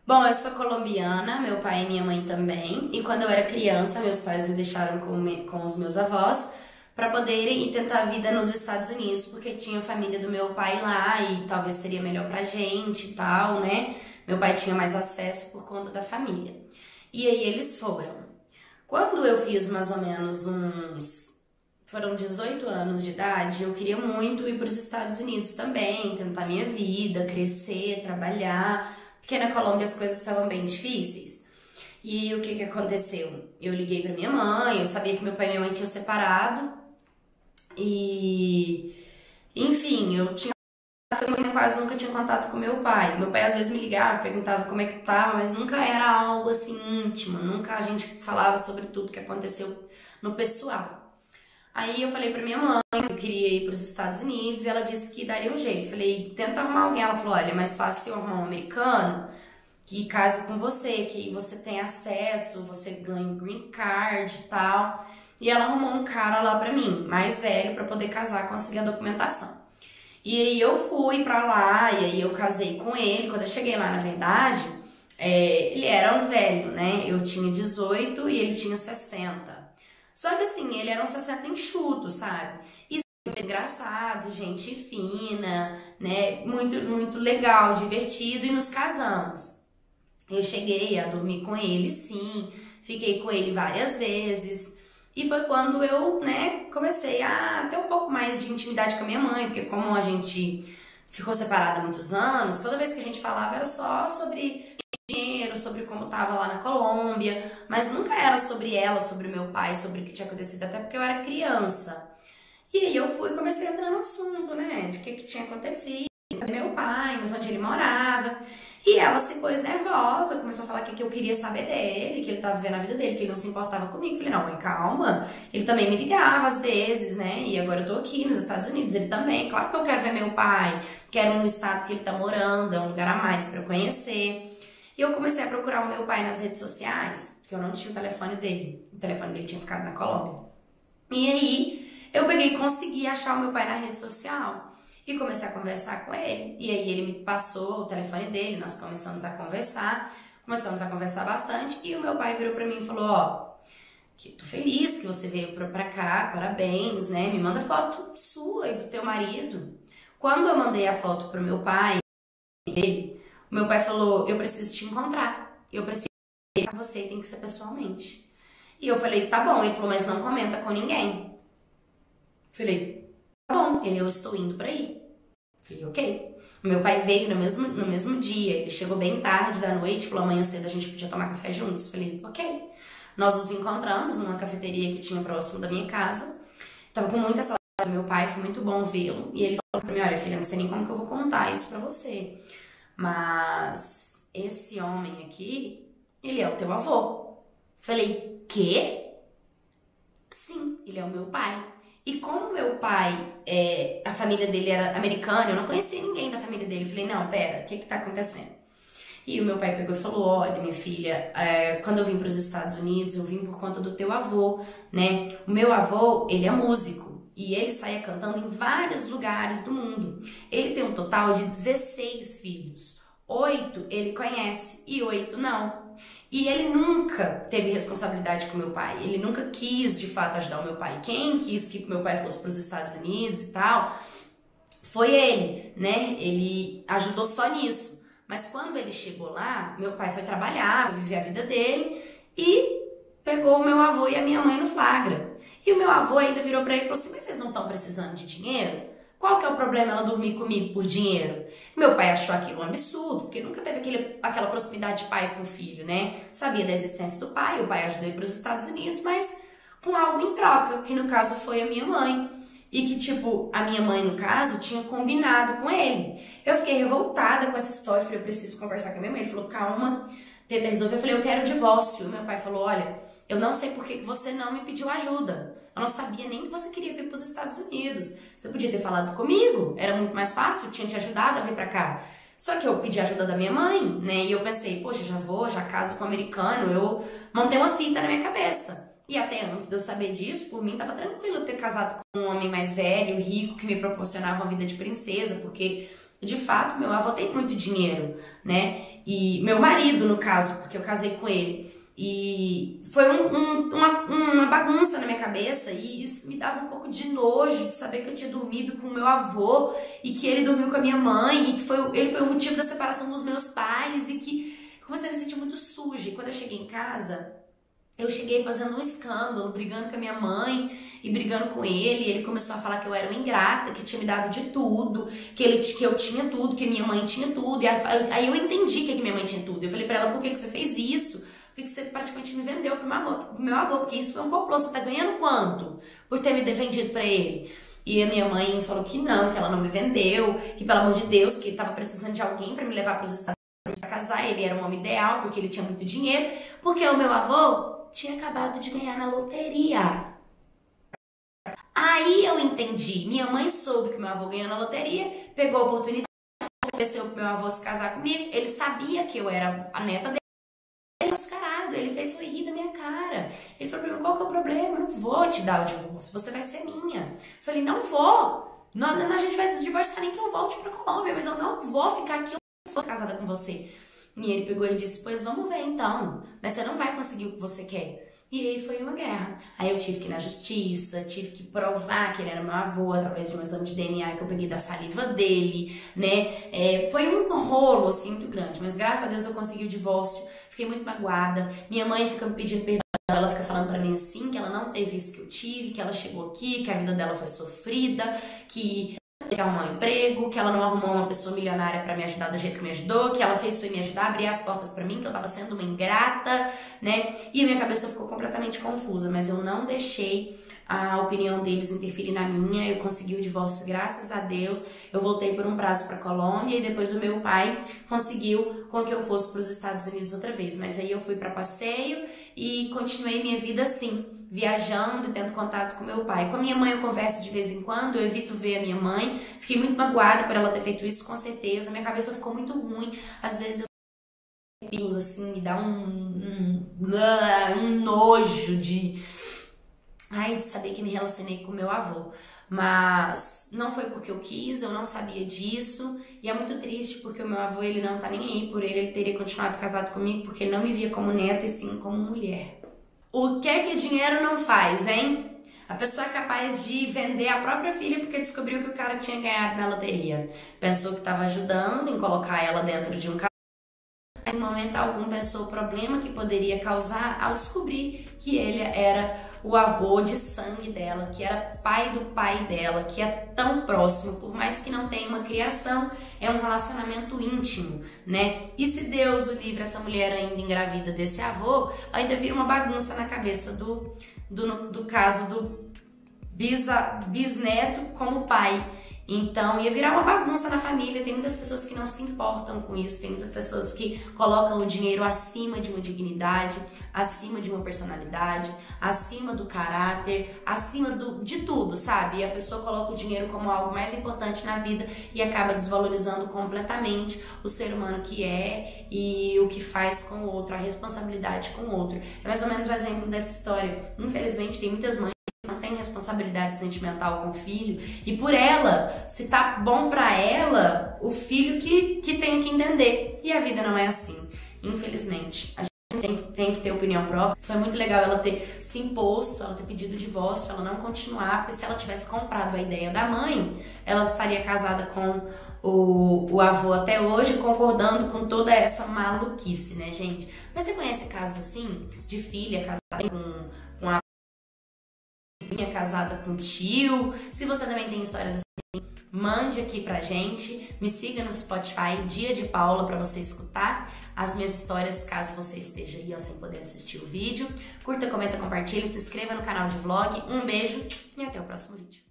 Bom, eu sou colombiana, meu pai e minha mãe também. E quando eu era criança, meus pais me deixaram com os meus avós para poderem ir tentar a vida nos Estados Unidos, porque tinha a família do meu pai lá e talvez seria melhor pra gente e tal, né? Meu pai tinha mais acesso por conta da família. E aí eles foram. Quando eu fiz mais ou menos foram 18 anos de idade, eu queria muito ir para os Estados Unidos também, tentar minha vida, crescer, trabalhar, porque na Colômbia as coisas estavam bem difíceis. E o que que aconteceu? Eu liguei para minha mãe, eu sabia que meu pai e minha mãe tinham separado e, enfim, eu quase nunca tinha contato com meu pai. Meu pai às vezes me ligava, perguntava como é que tava, mas nunca era algo assim íntimo, nunca a gente falava sobre tudo que aconteceu no pessoal. Aí eu falei pra minha mãe que eu queria ir pros Estados Unidos e ela disse que daria um jeito. Falei, tenta arrumar alguém. Ela falou, olha, é mais fácil eu arrumar um americano que case com você, que aí você tem acesso, você ganha um green card e tal. E ela arrumou um cara lá pra mim, mais velho, pra poder casar, conseguir a documentação. E aí eu fui pra lá, e aí eu casei com ele. Quando eu cheguei lá, na verdade, ele era um velho, né? Eu tinha 18 e ele tinha 60. Só que assim, ele era um 60 enxuto, sabe? E engraçado, gente fina, né? Muito, muito legal, divertido, e nos casamos. Eu cheguei a dormir com ele, sim, fiquei com ele várias vezes. E foi quando eu, né, comecei a ter um pouco mais de intimidade com a minha mãe, porque como a gente ficou separada há muitos anos, toda vez que a gente falava era só sobre dinheiro, sobre como tava lá na Colômbia, mas nunca era sobre ela, sobre meu pai, sobre o que tinha acontecido, até porque eu era criança. E aí eu fui e comecei a entrar no assunto, né, de o que tinha acontecido, meu pai, mas onde ele morava. E ela se pôs nervosa, começou a falar que eu queria saber dele, que ele tava vivendo a vida dele, que ele não se importava comigo. Falei, não, mãe, calma. Ele também me ligava às vezes, né? E agora eu tô aqui nos Estados Unidos, ele também. Claro que eu quero ver meu pai, quero ir no estado que ele tá morando, é um lugar a mais pra eu conhecer. E eu comecei a procurar o meu pai nas redes sociais, porque eu não tinha o telefone dele. O telefone dele tinha ficado na Colômbia. E aí, eu peguei e consegui achar o meu pai na rede social. E comecei a conversar com ele. E aí ele me passou o telefone dele, nós começamos a conversar bastante. E o meu pai virou pra mim e falou, ó, que tô feliz que você veio pra cá, parabéns, né? Me manda foto sua e do teu marido. Quando eu mandei a foto pro meu pai, o meu pai falou, eu preciso te encontrar. Eu preciso ir pra você, tem que ser pessoalmente. E eu falei, tá bom. Ele falou, mas não comenta com ninguém. Falei, tá bom, eu estou indo pra aí. Falei, ok. O meu pai veio no mesmo dia, ele chegou bem tarde da noite, falou amanhã cedo a gente podia tomar café juntos. Falei, ok. Nós nos encontramos numa cafeteria que tinha próximo da minha casa. Tava com muita saudade do meu pai, foi muito bom vê-lo. E ele falou pra mim, olha filha, não sei nem como que eu vou contar isso pra você, mas esse homem aqui, ele é o teu avô. Falei, quê? Sim, ele é o meu pai. E como meu pai, a família dele era americana, eu não conhecia ninguém da família dele. Falei, não, pera, o que que tá acontecendo? E o meu pai pegou e falou, olha, minha filha, quando eu vim para os Estados Unidos, eu vim por conta do teu avô, né? O meu avô, ele é músico e ele saía cantando em vários lugares do mundo. Ele tem um total de 16 filhos. 8 ele conhece e 8 não. E ele nunca teve responsabilidade com meu pai, ele nunca quis de fato ajudar o meu pai. Quem quis que meu pai fosse para os Estados Unidos e tal, foi ele, né? Ele ajudou só nisso. Mas quando ele chegou lá, meu pai foi trabalhar, foi viver a vida dele e pegou o meu avô e a minha mãe no flagra. E o meu avô ainda virou pra ele e falou assim, mas vocês não estão precisando de dinheiro? Qual que é o problema ela dormir comigo por dinheiro? Meu pai achou aquilo um absurdo, porque nunca teve aquela proximidade de pai com filho, né? Sabia da existência do pai, o pai ajudou ele para os Estados Unidos, mas com algo em troca, que no caso foi a minha mãe. E que, tipo, a minha mãe, no caso, tinha combinado com ele. Eu fiquei revoltada com essa história, falei, eu preciso conversar com a minha mãe. Ele falou, calma, tenta resolver. Eu falei, eu quero o divórcio. Meu pai falou, olha, eu não sei por que você não me pediu ajuda. Eu não sabia nem que você queria vir para os Estados Unidos. Você podia ter falado comigo, era muito mais fácil, eu tinha te ajudado a vir para cá. Só que eu pedi ajuda da minha mãe, né? E eu pensei, poxa, já caso com um americano, eu montei uma fita na minha cabeça. E até antes de eu saber disso, por mim tava tranquilo ter casado com um homem mais velho, rico, que me proporcionava uma vida de princesa, porque De fato, meu avô tem muito dinheiro, né? E meu marido, no caso, porque eu casei com ele. E foi uma bagunça na minha cabeça e isso me dava um pouco de nojo de saber que eu tinha dormido com o meu avô e que ele dormiu com a minha mãe e que ele foi o motivo da separação dos meus pais e que comecei a me sentir muito suja. E quando eu cheguei em casa, eu cheguei fazendo um escândalo, brigando com a minha mãe e brigando com ele. Ele começou a falar que eu era uma ingrata, que tinha me dado de tudo, que eu tinha tudo, que minha mãe tinha tudo. E aí eu entendi que minha mãe tinha tudo. Eu falei pra ela, por que você fez isso? Por que você praticamente me vendeu pro meu avô? Porque isso foi um complô. Você tá ganhando quanto por ter me defendido pra ele? E a minha mãe falou que não, que ela não me vendeu, que pelo amor de Deus, que tava precisando de alguém pra me levar pros Estados Unidos pra casar. Ele era um homem ideal, porque ele tinha muito dinheiro. Porque o meu avô tinha acabado de ganhar na loteria. Aí eu entendi. Minha mãe soube que meu avô ganhou na loteria, pegou a oportunidade, ofereceu pro meu avô se casar comigo. Ele sabia que eu era a neta dele. Ele é descarado, ele fez foi rir da minha cara. Ele falou pra mim, qual que é o problema? Eu não vou te dar o divórcio, você vai ser minha. Eu falei, não vou. Não, a gente vai se divorciar nem que eu volte pra Colômbia, mas eu não vou ficar aqui, eu não sou casada com você. E ele pegou e disse, pois vamos ver então, mas você não vai conseguir o que você quer. E aí foi uma guerra. Aí eu tive que ir na justiça, tive que provar que ele era meu avô através de um exame de DNA que eu peguei da saliva dele, né? Foi um rolo, assim, muito grande. Mas graças a Deus eu consegui o divórcio, fiquei muito magoada. Minha mãe fica me pedindo perdão, ela fica falando pra mim assim, que ela não teve isso que eu tive, que ela chegou aqui, que a vida dela foi sofrida, que que arrumar um emprego, que ela não arrumou uma pessoa milionária pra me ajudar do jeito que me ajudou, que ela fez foi me ajudar a abrir as portas pra mim, que eu tava sendo uma ingrata, né? E a minha cabeça ficou completamente confusa, mas eu não deixei a opinião deles interferir na minha, eu consegui o divórcio, graças a Deus. Eu voltei por um prazo pra Colômbia e depois o meu pai conseguiu com que eu fosse pros Estados Unidos outra vez, mas aí eu fui pra passeio e continuei minha vida assim, viajando e tendo contato com meu pai. Com a minha mãe eu converso de vez em quando, eu evito ver a minha mãe. Fiquei muito magoada por ela ter feito isso, com certeza. Minha cabeça ficou muito ruim. Às vezes eu assim, me dá um nojo de saber que me relacionei com meu avô. Mas não foi porque eu quis, eu não sabia disso. E é muito triste porque o meu avô, ele não tá nem aí por ele teria continuado casado comigo porque ele não me via como neta e sim como mulher. O que é que o dinheiro não faz, hein? A pessoa é capaz de vender a própria filha porque descobriu que o cara tinha ganhado na loteria. Pensou que estava ajudando em colocar ela dentro de um casamento. Em momento algum pensou o problema que poderia causar ao descobrir que ele era o avô de sangue dela, que era pai do pai dela, que é tão próximo, por mais que não tenha uma criação, é um relacionamento íntimo, né? E se Deus o livre, essa mulher ainda engravida desse avô, ainda vira uma bagunça na cabeça do caso do bisneto como pai. Então ia virar uma bagunça na família. Tem muitas pessoas que não se importam com isso, tem muitas pessoas que colocam o dinheiro acima de uma dignidade, acima de uma personalidade, acima do caráter, acima de tudo, sabe? E a pessoa coloca o dinheiro como algo mais importante na vida e acaba desvalorizando completamente o ser humano que é e o que faz com o outro, a responsabilidade com o outro. É mais ou menos o exemplo dessa história. Infelizmente tem muitas mães não tem responsabilidade sentimental com o filho, e por ela, se tá bom pra ela, o filho que tem que entender. E a vida não é assim, infelizmente. A gente tem que ter opinião própria. Foi muito legal ela ter se imposto, ela ter pedido o divórcio, ela não continuar, porque se ela tivesse comprado a ideia da mãe, ela estaria casada com o avô até hoje, concordando com toda essa maluquice, né, gente? Mas você conhece casos assim, de filha casada com a filha casada com tio? Se você também tem histórias assim, mande aqui pra gente, me siga no Spotify, Dia de Paula, pra você escutar as minhas histórias, caso você esteja aí ó, sem poder assistir o vídeo. Curta, comenta, compartilha, se inscreva no canal de vlog. Um beijo e até o próximo vídeo.